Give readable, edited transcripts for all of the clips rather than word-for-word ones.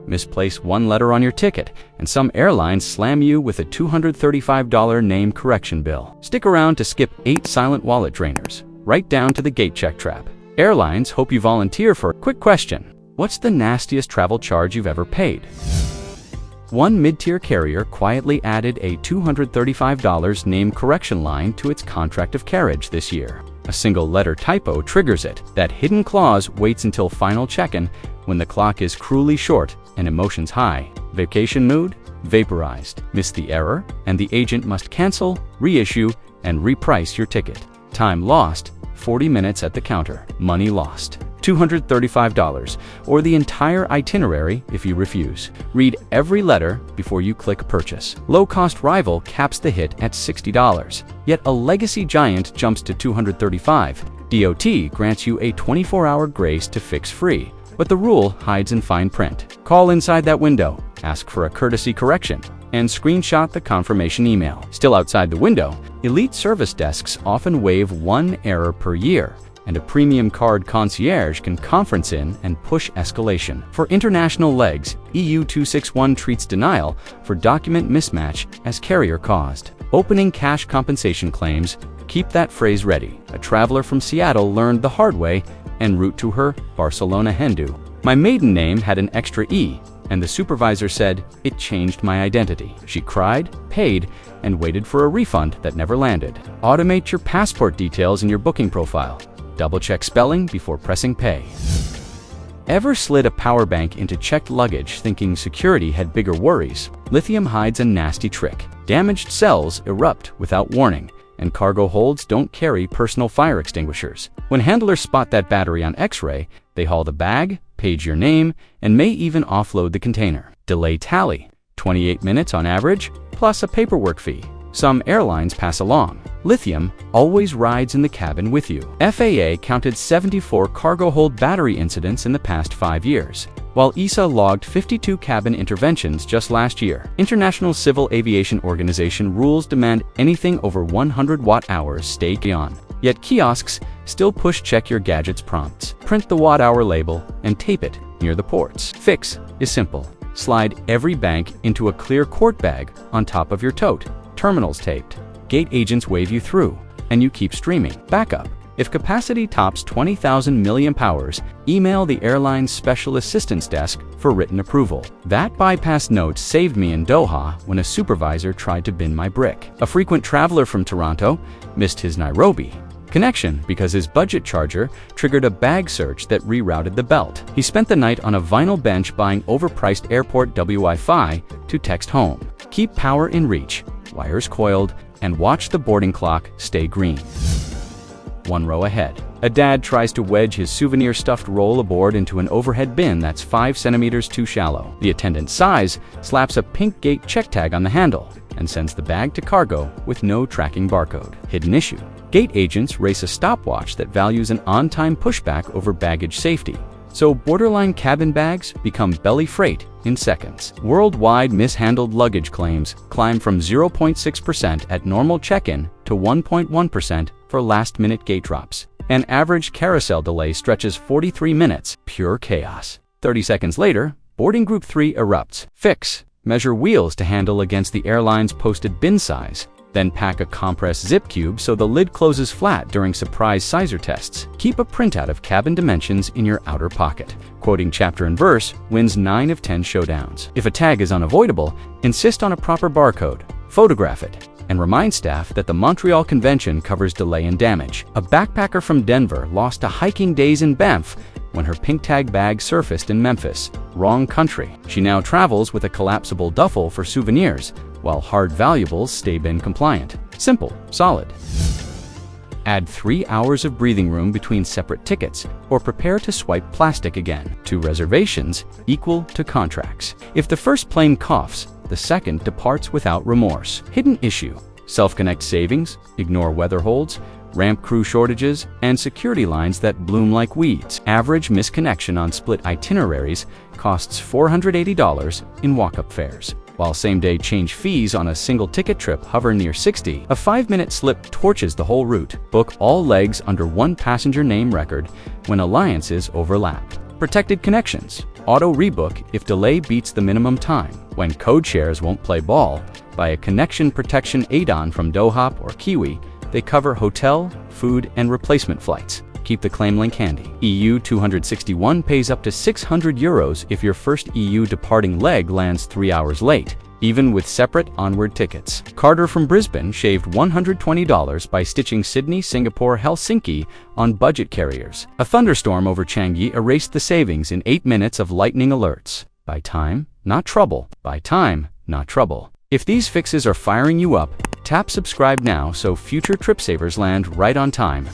misplace one letter on your ticket, and some airlines slam you with a $235 name correction bill. Stick around to skip 8 silent wallet drainers, right down to the gate check trap. Airlines hope you volunteer for a quick question. What's the nastiest travel charge you've ever paid? One mid-tier carrier quietly added a $235 name correction line to its contract of carriage this year. A single letter typo triggers it. That hidden clause waits until final check-in when the clock is cruelly short and emotions high. Vacation mood? Vaporized. Miss the error, and the agent must cancel, reissue, and reprice your ticket. Time lost, 40 minutes at the counter. Money lost, $235, or the entire itinerary if you refuse. Read every letter before you click purchase. Low-cost rival caps the hit at $60, yet a legacy giant jumps to $235. DOT grants you a 24-hour grace to fix free, but the rule hides in fine print. Call inside that window, ask for a courtesy correction, and screenshot the confirmation email. Still outside the window, elite service desks often waive 1 error per year, and a premium card concierge can conference in and push escalation. For international legs, EU 261 treats denial for document mismatch as carrier caused. Opening cash compensation claims, keep that phrase ready. A traveler from Seattle learned the hard way en route to her Barcelona Hindu. My maiden name had an extra E, and the supervisor said it changed my identity. She cried, paid, and waited for a refund that never landed. Automate your passport details in your booking profile. Double-check spelling before pressing pay. Ever slid a power bank into checked luggage thinking security had bigger worries? Lithium hides a nasty trick. Damaged cells erupt without warning, and cargo holds don't carry personal fire extinguishers. When handlers spot that battery on X-ray, they haul the bag, page your name, and may even offload the container. Delay tally, 28 minutes on average, plus a paperwork fee. Some airlines pass along. Lithium always rides in the cabin with you. FAA counted 74 cargo hold battery incidents in the past 5 years, while ESA logged 52 cabin interventions just last year. International Civil Aviation Organization rules demand anything over 100 watt-hours stay on. Yet kiosks still push check your gadget's prompts. Print the watt-hour label and tape it near the ports. Fix is simple. Slide every bank into a clear quart bag on top of your tote. Terminals taped. Gate agents wave you through, and you keep streaming. Backup. If capacity tops 20,000 milliamp-hours, email the airline's special assistance desk for written approval. That bypass note saved me in Doha when a supervisor tried to bin my brick. A frequent traveler from Toronto missed his Nairobi connection because his budget charger triggered a bag search that rerouted the belt. He spent the night on a vinyl bench buying overpriced airport Wi-Fi to text home. Keep power in reach, wires coiled, and watch the boarding clock stay green. 1 row ahead. A dad tries to wedge his souvenir stuffed roll aboard into an overhead bin that's 5 centimeters too shallow. The attendant sighs, slaps a pink gate check tag on the handle, and sends the bag to cargo with no tracking barcode. Hidden issue. Gate agents race a stopwatch that values an on-time pushback over baggage safety, so borderline cabin bags become belly freight in seconds. Worldwide mishandled luggage claims climb from 0.6% at normal check-in to 1.1% for last-minute gate drops. An average carousel delay stretches 43 minutes, pure chaos. 30 seconds later, boarding group 3 erupts. Fix. Measure wheels to handle against the airline's posted bin size. Then pack a compressed zip cube so the lid closes flat during surprise sizer tests. Keep a printout of cabin dimensions in your outer pocket. Quoting chapter and verse wins 9 of 10 showdowns. If a tag is unavoidable, insist on a proper barcode, photograph it, and remind staff that the Montreal Convention covers delay and damage. A backpacker from Denver lost to hiking days in Banff when her pink tag bag surfaced in Memphis. Wrong country. She now travels with a collapsible duffel for souvenirs, while hard valuables stay bin compliant. Simple, solid. Add 3 hours of breathing room between separate tickets, or prepare to swipe plastic again. 2 reservations equal to contracts. If the first plane coughs, the second departs without remorse. Hidden issue. Self-connect savings, ignore weather holds, ramp crew shortages, and security lines that bloom like weeds. Average misconnection on split itineraries costs $480 in walk-up fares, while same-day change fees on a single ticket trip hover near $60. A 5-minute slip torches the whole route. Book all legs under 1 passenger name record when alliances overlap. Protected connections. auto rebook if delay beats the minimum time. When code shares won't play ball, buy a connection protection add-on from Dohop or Kiwi. They cover hotel, food, and replacement flights. Keep the claim link handy. EU 261 pays up to €600 if your first EU departing leg lands 3 hours late, even with separate onward tickets. Carter from Brisbane shaved $120 by stitching Sydney, Singapore, Helsinki on budget carriers. A thunderstorm over Changi erased the savings in 8 minutes of lightning alerts. Buy time, not trouble. Buy time, not trouble. If these fixes are firing you up, tap subscribe now so future trip savers land right on time.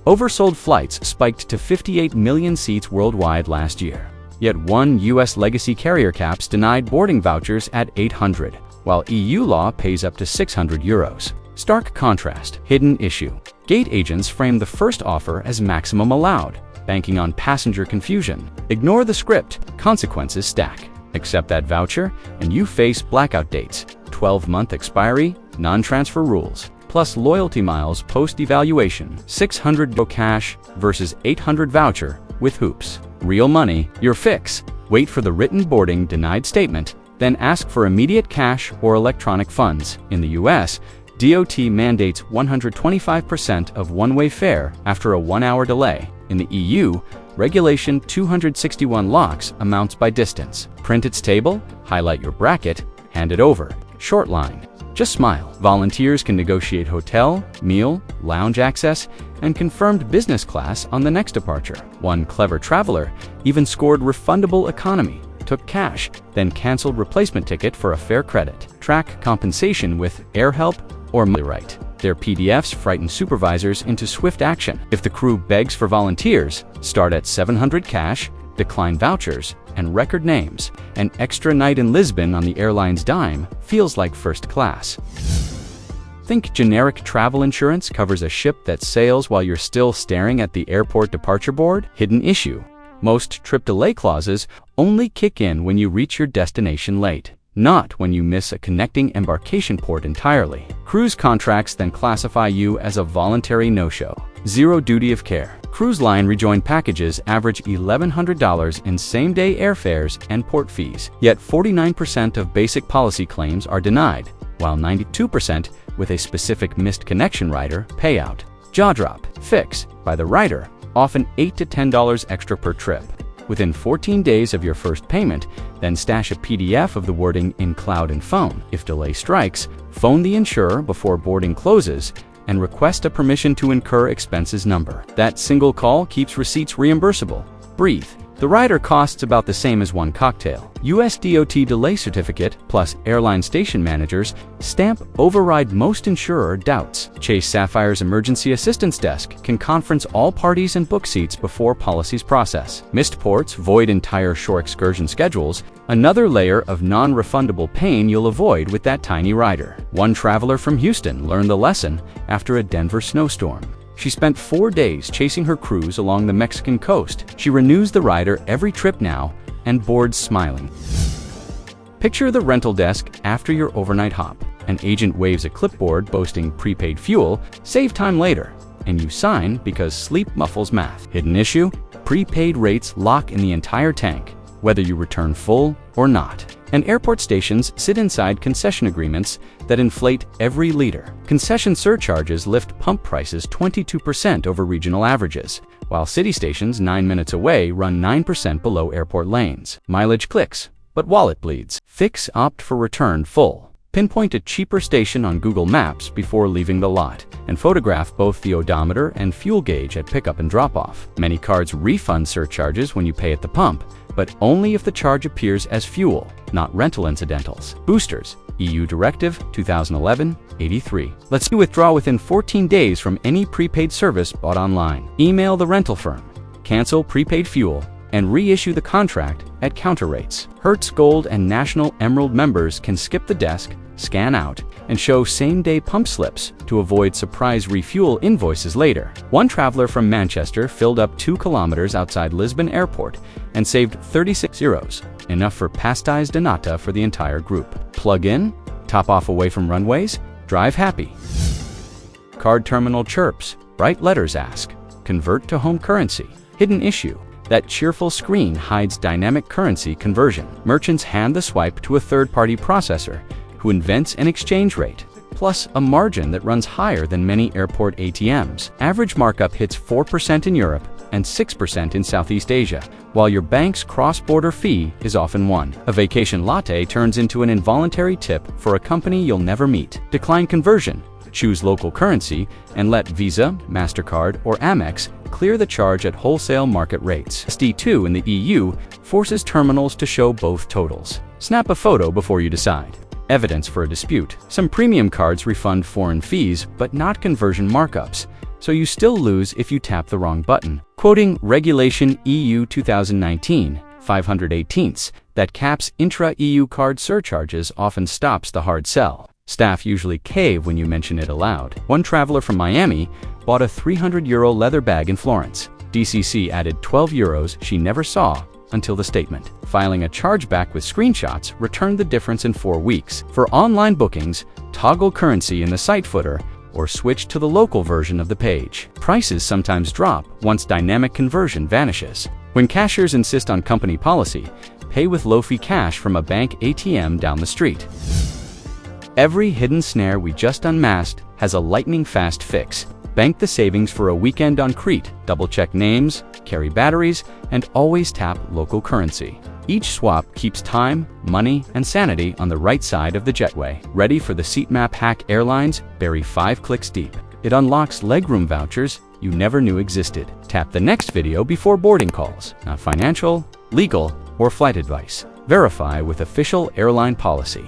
Oversold flights spiked to 58 million seats worldwide last year. Yet one U.S. legacy carrier caps denied boarding vouchers at 800, while EU law pays up to €600. Stark contrast, hidden issue. Gate agents frame the first offer as maximum allowed, banking on passenger confusion. Ignore the script, consequences stack. Accept that voucher, and you face blackout dates, 12-month expiry, non-transfer rules, plus loyalty miles post-evaluation, €600 cash versus $800 voucher with hoops. Real money, your fix. Wait for the written boarding denied statement, then ask for immediate cash or electronic funds. In the US, DOT mandates 125% of one-way fare after a 1-hour delay. In the EU, Regulation 261 locks amounts by distance. Print its table, highlight your bracket, hand it over. Short line. Just smile. Volunteers can negotiate hotel, meal, lounge access, and confirmed business class on the next departure. One clever traveler even scored refundable economy, took cash, then canceled replacement ticket for a fair credit. Track compensation with AirHelp or MyRight. Their PDFs frighten supervisors into swift action. If the crew begs for volunteers, start at $700 cash, decline vouchers, and record names. An extra night in Lisbon on the airline's dime feels like first class. Think generic travel insurance covers a ship that sails while you're still staring at the airport departure board? Hidden issue. Most trip delay clauses only kick in when you reach your destination late, not when you miss a connecting embarkation port entirely. Cruise contracts then classify you as a voluntary no-show. Zero duty of care. Cruise line rejoin packages average $1,100 in same-day airfares and port fees, yet 49% of basic policy claims are denied, while 92% with a specific missed connection rider payout. Jaw drop. Fix by the rider, often $8 to $10 extra per trip. Within 14 days of your first payment, then stash a PDF of the wording in cloud and phone. If delay strikes, phone the insurer before boarding closes and request a permission to incur expenses number. That single call keeps receipts reimbursable. Breathe. The rider costs about the same as one cocktail. US DOT delay certificate plus airline station managers stamp override most insurer doubts. Chase Sapphire's emergency assistance desk can conference all parties and book seats before policies process. Missed ports void entire shore excursion schedules, another layer of non-refundable pain you'll avoid with that tiny rider. One traveler from Houston learned the lesson after a Denver snowstorm. She spent 4 days chasing her cruise along the Mexican coast. She renews the rider every trip now and boards smiling. Picture the rental desk after your overnight hop. An agent waves a clipboard boasting prepaid fuel, save time later, and you sign because sleep muffles math. Hidden issue? Prepaid rates lock in the entire tank, whether you return full or not. And airport stations sit inside concession agreements that inflate every liter. Concession surcharges lift pump prices 22% over regional averages, while city stations 9 minutes away run 9% below airport lanes. Mileage clicks, but wallet bleeds. Fix opt for return full. Pinpoint a cheaper station on Google Maps before leaving the lot, and photograph both the odometer and fuel gauge at pickup and drop-off. Many cards refund surcharges when you pay at the pump, but only if the charge appears as fuel, not rental incidentals. Boosters. EU Directive 2011-83. Lets you withdraw within 14 days from any prepaid service bought online. Email the rental firm, cancel prepaid fuel, and reissue the contract at counter rates. Hertz Gold and National Emerald members can skip the desk, scan out, and show same-day pump slips to avoid surprise refuel invoices later. One traveler from Manchester filled up 2 kilometers outside Lisbon Airport and saved €36, enough for pastéis de nata for the entire group. Plug in, top off away from runways, drive happy. Card terminal chirps, bright letters ask, convert to home currency. Hidden issue. That cheerful screen hides dynamic currency conversion. Merchants hand the swipe to a third-party processor who invents an exchange rate, plus a margin that runs higher than many airport ATMs. Average markup hits 4% in Europe and 6% in Southeast Asia, while your bank's cross-border fee is often 1%. A vacation latte turns into an involuntary tip for a company you'll never meet. Decline conversion. Choose local currency and let Visa, MasterCard, or Amex clear the charge at wholesale market rates. SD2 in the EU forces terminals to show both totals. Snap a photo before you decide. Evidence for a dispute. Some premium cards refund foreign fees, but not conversion markups, so you still lose if you tap the wrong button. Quoting Regulation EU 2019/518, that caps intra-EU card surcharges often stops the hard sell. Staff usually cave when you mention it aloud. One traveler from Miami bought a €300 leather bag in Florence. DCC added €12 she never saw until the statement. Filing a chargeback with screenshots returned the difference in 4 weeks. For online bookings, toggle currency in the site footer or switch to the local version of the page. Prices sometimes drop once dynamic conversion vanishes. When cashiers insist on company policy, pay with low-fee cash from a bank ATM down the street. Every hidden snare we just unmasked has a lightning-fast fix. Bank the savings for a weekend on Crete, double-check names, carry batteries, and always tap local currency. Each swap keeps time, money, and sanity on the right side of the jetway. Ready for the seat map hack Airlines? Bury 5 clicks deep. It unlocks legroom vouchers you never knew existed. Tap the next video before boarding calls. Not financial, legal, or flight advice. Verify with official airline policy.